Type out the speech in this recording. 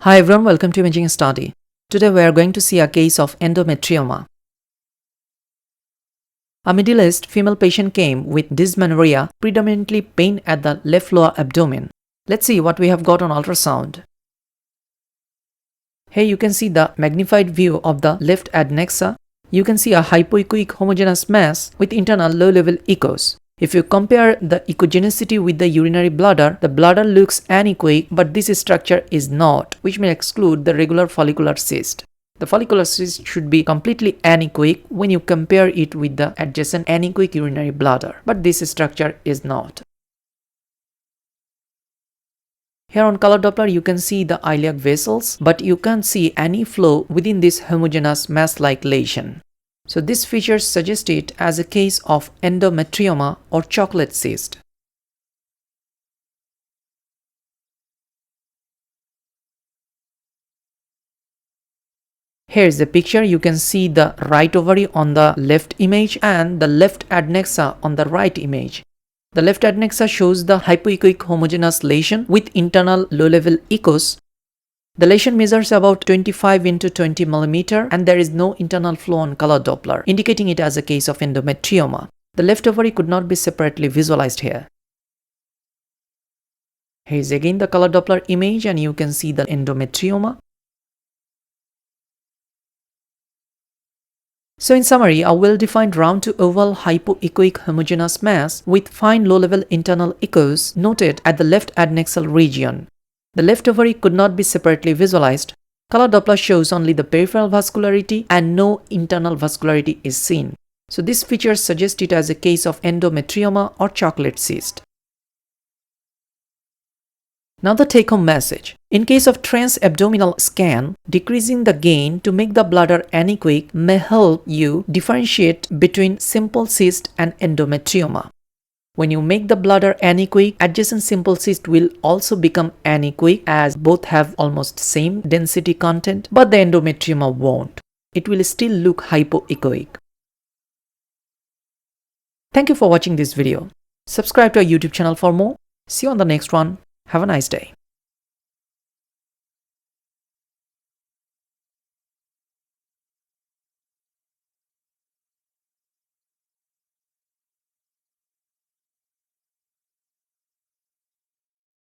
Hi everyone, welcome to Imaging Study. Today we are going to see a case of endometrioma. A Middle-aged female patient came with dysmenorrhea, predominantly pain at the left lower abdomen. Let's see what we have got on ultrasound. Here you can see the magnified view of the left adnexa. You can see a hypoechoic homogeneous mass with internal low-level echoes. If you compare the echogenicity with the urinary bladder, the bladder looks anechoic, but this structure is not, which may exclude the regular follicular cyst. The follicular cyst should be completely anechoic when you compare it with the adjacent anechoic urinary bladder, but this structure is not. Here on color Doppler you can see the iliac vessels, but you can't see any flow within this homogeneous mass-like lesion. So this feature suggests it as a case of endometrioma or chocolate cyst. Here is the picture. You can see the right ovary on the left image and the left adnexa on the right image. The left adnexa shows the hypoechoic homogeneous lesion with internal low-level echoes. The lesion measures about 25 into 20 mm and there is no internal flow on color Doppler, indicating it as a case of endometrioma. The left ovary could not be separately visualized here. Here is again the color Doppler image and you can see the endometrioma. So in summary, a well-defined round to oval hypoechoic homogeneous mass with fine low-level internal echoes noted at the left adnexal region. The left ovary could not be separately visualized. Color Doppler shows only the peripheral vascularity and no internal vascularity is seen. So this feature suggests it as a case of endometrioma or chocolate cyst. Now the take-home message. In case of transabdominal scan, decreasing the gain to make the bladder anechoic may help you differentiate between simple cyst and endometrioma. When you make the bladder anechoic, adjacent simple cyst will also become anechoic as both have almost same density content, but the endometrioma won't. It will still look hypoechoic. Thank you for watching this video. Subscribe to our YouTube channel for more. See you on the next one. Have a nice day.